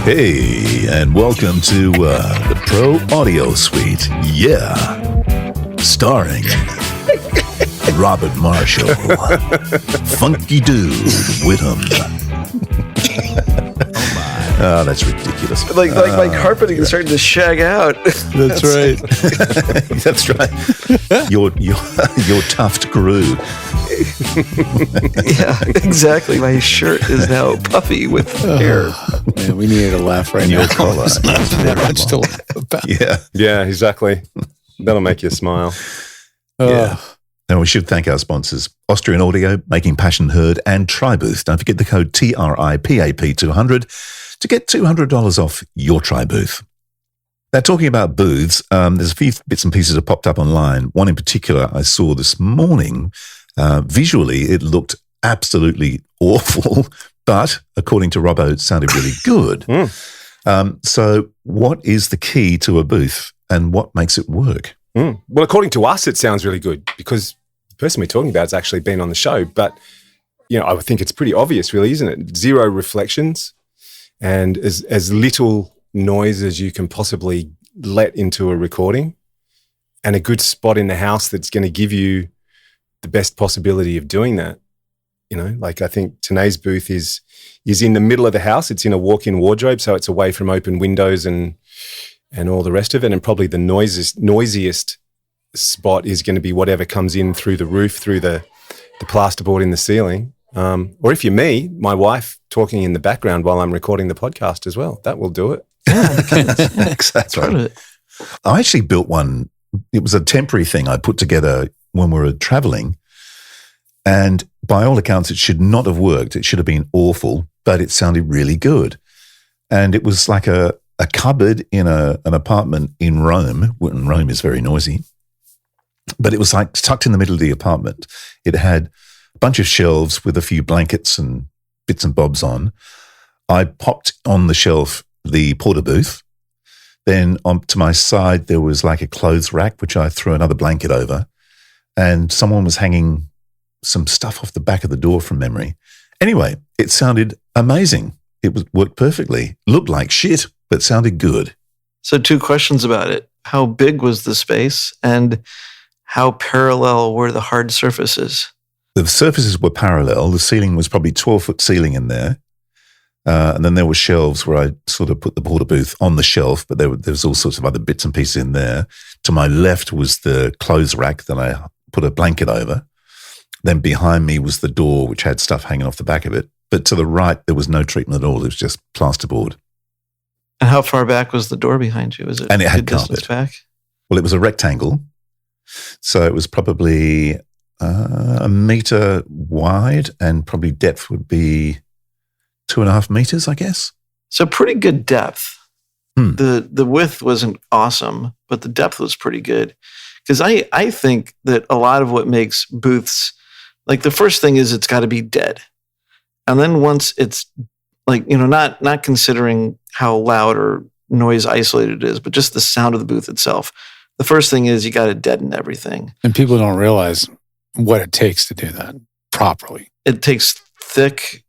Hey, and welcome to the Pro Audio Suite. Yeah. Starring Robert Marshall, Funky Dude Whittam. Oh, that's ridiculous. Like my carpeting is starting to shag out. That's right. That's right. Your tuft grew. Yeah, exactly. My shirt is now puffy with hair. Man, we needed a laugh right now. Much to laugh about. Yeah, exactly. That'll make you smile. Yeah. And we should thank our sponsors, Austrian Audio, Making Passion Heard, and TriBooth. Don't forget the code TRIPAP200 to get $200 off your TriBooth. Now, talking about booths, there's a few bits and pieces that popped up online. One in particular I saw this morning. Visually, it looked absolutely awful, but according to Robbo, it sounded really good. So what is the key to a booth and what makes it work? Well, according to us, it sounds really good because the person we're talking about has actually been on the show. But, I would think it's pretty obvious, really, isn't it? 0 reflections and as little noise as you can possibly let into a recording, and a good spot in the house that's going to give you the best possibility of doing that. I think Tanae's booth is in the middle of the house. It's in a walk-in wardrobe, so it's away from open windows and all the rest of it. And probably the noisiest spot is going to be whatever comes in through the roof, through the plasterboard in the ceiling. Or if you're me, my wife talking in the background while I'm recording the podcast as well. That will do it. That's right. I actually built one. It was a temporary thing I put together when we were traveling. And by all accounts, it should not have worked. It should have been awful, but it sounded really good. And it was like a cupboard in an apartment in Rome. And Rome is very noisy. But it was like tucked in the middle of the apartment. It had a bunch of shelves with a few blankets and bits and bobs on. I popped on the shelf the porta booth. Then to my side, there was like a clothes rack, which I threw another blanket over. And someone was hanging some stuff off the back of the door from memory. Anyway, it sounded amazing. It worked perfectly. Looked like shit, but sounded good. So 2 questions about it. How big was the space and how parallel were the hard surfaces? The surfaces were parallel. The ceiling was probably 12-foot ceiling in there. And then there were shelves where I sort of put the porta booth on the shelf, but there was all sorts of other bits and pieces in there. To my left was the clothes rack that I put a blanket over. Then behind me was the door, which had stuff hanging off the back of it. But to the right, there was no treatment at all. It was just plasterboard. And how far back was the door behind you? Was it? And it had a distance back? Well, it was a rectangle. So it was probably a meter wide, and probably depth would be 2.5 meters, I guess. So pretty good depth. The width wasn't awesome, but the depth was pretty good. Because I think that a lot of what makes booths, like the first thing is it's got to be dead. And then once it's like, not considering how loud or noise isolated it is, but just the sound of the booth itself. The first thing is you got to deaden everything. And people don't realize what it takes to do that properly. It takes thick,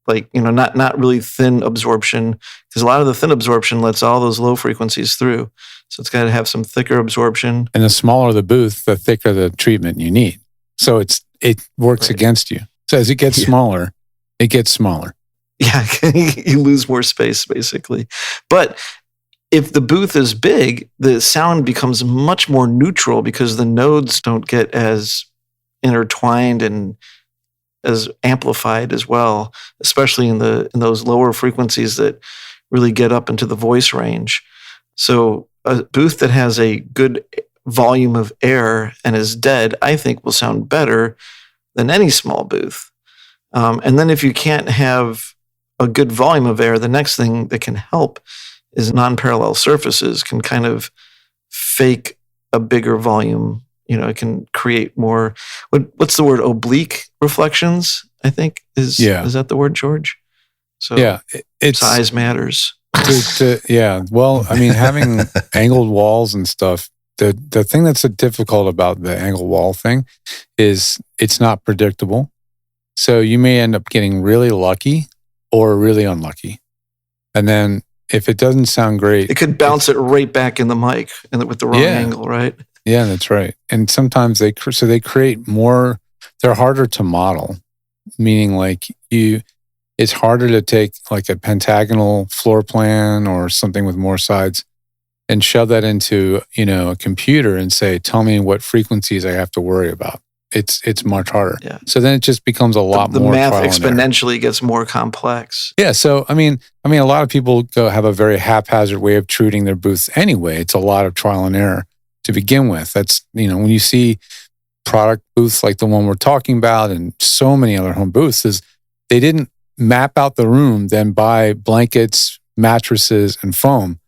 not really thin absorption, because a lot of the thin absorption lets all those low frequencies through. So it's got to have some thicker absorption. And the smaller the booth, the thicker the treatment you need. So it works against you. So as it gets smaller, it gets smaller. Yeah, you lose more space, basically. But if the booth is big, the sound becomes much more neutral because the nodes don't get as intertwined and as amplified as well, especially in those lower frequencies that really get up into the voice range. So a booth that has a good volume of air and is dead, I think will sound better than any small booth. And then if you can't have a good volume of air, the next thing that can help is non-parallel surfaces can kind of fake a bigger volume. It can create more, what's the word? Oblique reflections, I think is that the word, George? So it's size matters. Well, I mean, having angled walls and stuff, the thing that's so difficult about the angled wall thing is it's not predictable. So you may end up getting really lucky or really unlucky. And then if it doesn't sound great, it could bounce it right back in the mic and with the wrong angle, right? Yeah, that's right. And sometimes they create more. They're harder to model, meaning like it's harder to take like a pentagonal floor plan or something with more sides and shove that into, a computer and say, tell me what frequencies I have to worry about. It's much harder. Yeah. So then it just becomes a lot more. The math exponentially gets more complex. Yeah. So I mean, a lot of people have a very haphazard way of treating their booths anyway. It's a lot of trial and error to begin with. That's, when you see product booths like the one we're talking about and so many other home booths, is they didn't map out the room, then buy blankets, mattresses, and foam.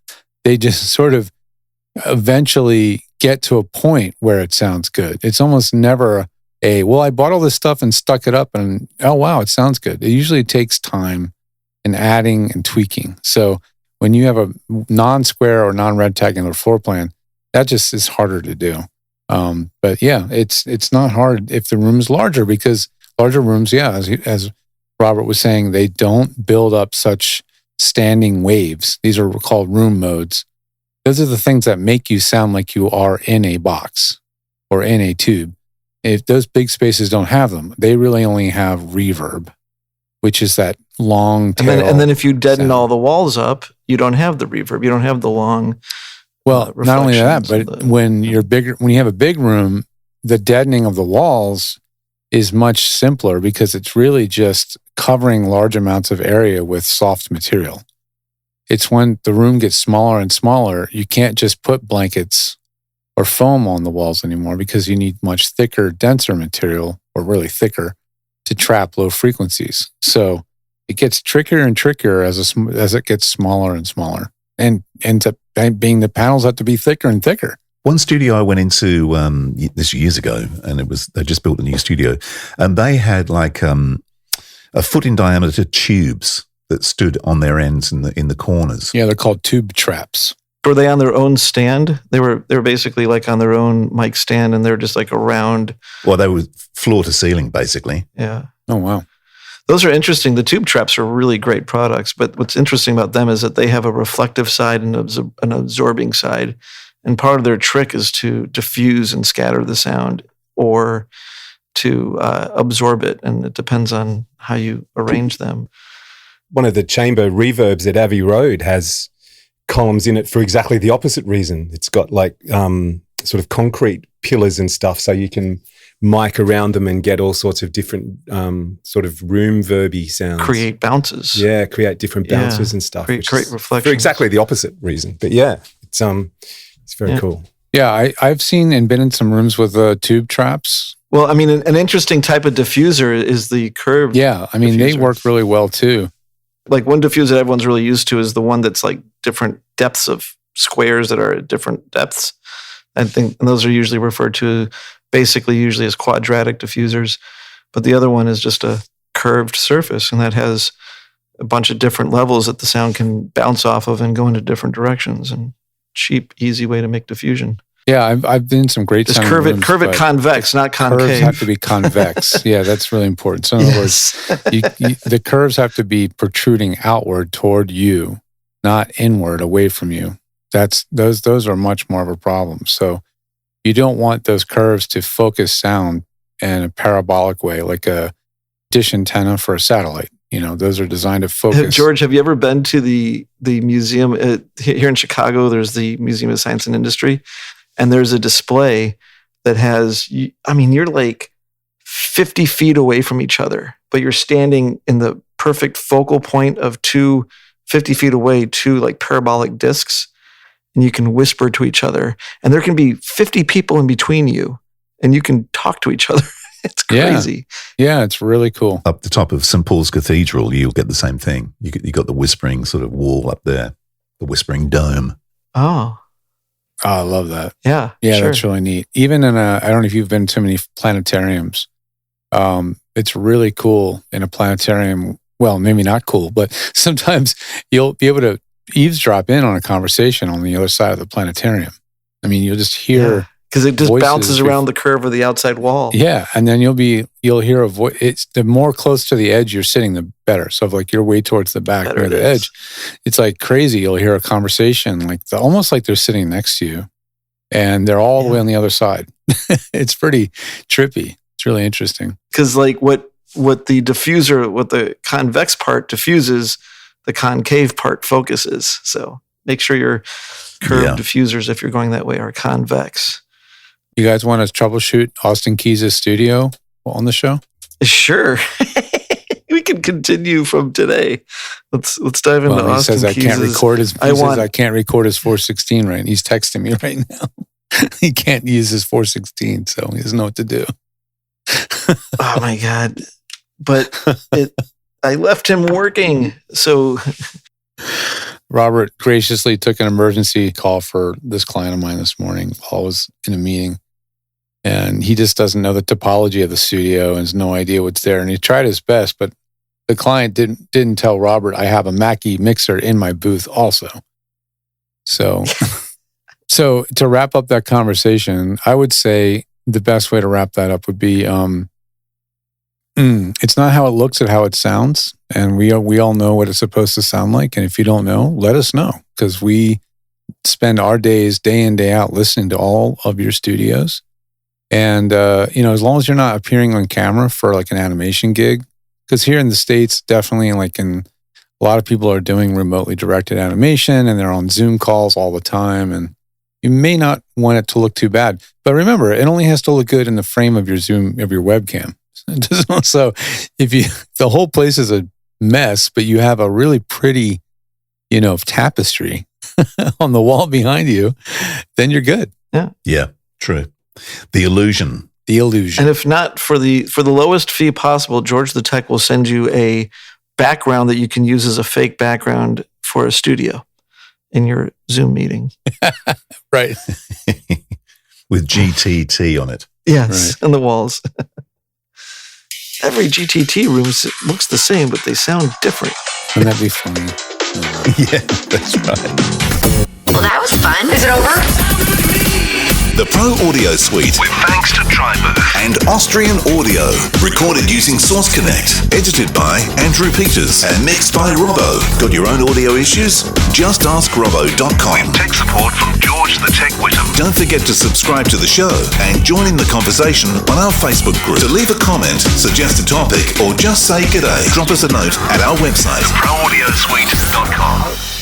They just sort of eventually get to a point where it sounds good. It's almost never I bought all this stuff and stuck it up and, oh, wow, it sounds good. It usually takes time and adding and tweaking. So when you have a non-square or non-rectangular floor plan, that just is harder to do. But yeah, it's not hard if the room is larger, because larger rooms, as Robert was saying, they don't build up such standing waves. These are called room modes. Those are the things that make you sound like you are in a box or in a tube. If those big spaces don't have them, they really only have reverb, which is that long tail. And then if you deaden sound all the walls up, you don't have the reverb. You don't have the long. Well, not only that, but when you have a big room, the deadening of the walls is much simpler, because it's really just covering large amounts of area with soft material. It's when the room gets smaller and smaller, you can't just put blankets or foam on the walls anymore, because you need much thicker, denser material, or really thicker, to trap low frequencies. So it gets trickier and trickier as it gets smaller and smaller, and ends up being the panels have to be thicker and thicker. One studio I went into this years ago, and they just built a new studio, and they had like a foot in diameter tubes that stood on their ends in the corners. Yeah, they're called tube traps. Were they on their own stand? They were basically like on their own mic stand, and they're just like around. Well, they were floor to ceiling, basically. Yeah. Oh, wow. Those are interesting. The tube traps are really great products, but what's interesting about them is that they have a reflective side and an absorbing side. And part of their trick is to diffuse and scatter the sound, or to absorb it. And it depends on how you arrange them. One of the chamber reverbs at Abbey Road has columns in it for exactly the opposite reason. It's got like sort of concrete pillars and stuff, so you can mic around them and get all sorts of different sort of room verby sounds. Create bounces. Yeah, create different bounces and stuff. Create reflections. For exactly the opposite reason. But yeah, it's very cool. Yeah, I've seen and been in some rooms with tube traps. Well, I mean, an interesting type of diffuser is the curved. Yeah, I mean, they work really well too. Like one diffuser that everyone's really used to is the one that's like different depths of squares that are at different depths. I think, and those are usually referred to usually as quadratic diffusers. But the other one is just a curved surface, and that has a bunch of different levels that the sound can bounce off of and go into different directions. And cheap, easy way to make diffusion. Yeah, I've been in some great just curve it convex, not concave. Curves have to be convex. Yeah, that's really important. So in other words, the curves have to be protruding outward toward you, not inward away from you. Those are much more of a problem. So you don't want those curves to focus sound in a parabolic way, like a dish antenna for a satellite. Those are designed to focus. George, have you ever been to the museum here in Chicago? There's the Museum of Science and Industry, and there's a display that has, you're like 50 feet away from each other, but you're standing in the perfect focal point of 50 feet away, two like parabolic discs, and you can whisper to each other, and there can be 50 people in between you, and you can talk to each other. It's crazy. Yeah, it's really cool. Up the top of St. Paul's Cathedral, you'll get the same thing. You got the whispering sort of wall up there, the whispering dome. Oh, I love that. Yeah, sure. That's really neat. Even in I don't know if you've been to many planetariums. It's really cool in a planetarium. Well, maybe not cool, but sometimes you'll be able to eavesdrop in on a conversation on the other side of the planetarium. I mean, you'll just hear Because it just voices bounces around the curve of the outside wall. Yeah, and then you'll hear a voice. It's the more close to the edge you're sitting, the better. So if like you're way towards the back near the edge, it's like crazy. You'll hear a conversation almost like they're sitting next to you, and they're all the way on the other side. It's pretty trippy. It's really interesting. Because like what the diffuser, what the convex part diffuses, the concave part focuses. So make sure your curved diffusers, if you're going that way, are convex. You guys want to troubleshoot Austin Keys' studio on the show? Sure. We can continue from today. Let's dive into Austin Keys'. He says I can't record his 416 right. He's texting me right now. He can't use his 416, so he doesn't know what to do. Oh my God. But I left him working. So Robert graciously took an emergency call for this client of mine this morning while I was in a meeting. And he just doesn't know the topology of the studio and has no idea what's there. And he tried his best, but the client didn't tell Robert I have a Mackie mixer in my booth also. So to wrap up that conversation, I would say the best way to wrap that up would be it's not how it looks, it's how it sounds. And we all know what it's supposed to sound like. And if you don't know, let us know, because we spend our days day in, day out listening to all of your studios. And, as long as you're not appearing on camera for like an animation gig, because here in the States, definitely a lot of people are doing remotely directed animation and they're on Zoom calls all the time. And you may not want it to look too bad, but remember, it only has to look good in the frame of your webcam. So if the whole place is a mess, but you have a really pretty, tapestry on the wall behind you, then you're good. Yeah, true. The illusion. And if not, for the lowest fee possible, George the Tech will send you a background that you can use as a fake background for a studio in your Zoom meeting. Right. With GTT on it. Yes, on the walls. Every GTT room looks the same, but they sound different. Wouldn't that be funny? Yeah, that's right. Well, that was fun. Is it over? The Pro Audio Suite, with thanks to TriBooth and Austrian Audio, recorded using Source Connect, edited by Andrew Peters and mixed by Robbo. Got your own audio issues? Just ask Robbo.com. With tech support from George the Tech Whittam. Don't forget to subscribe to the show and join in the conversation on our Facebook group. To leave a comment, suggest a topic, or just say g'day, drop us a note at our website, theproaudiosuite.com.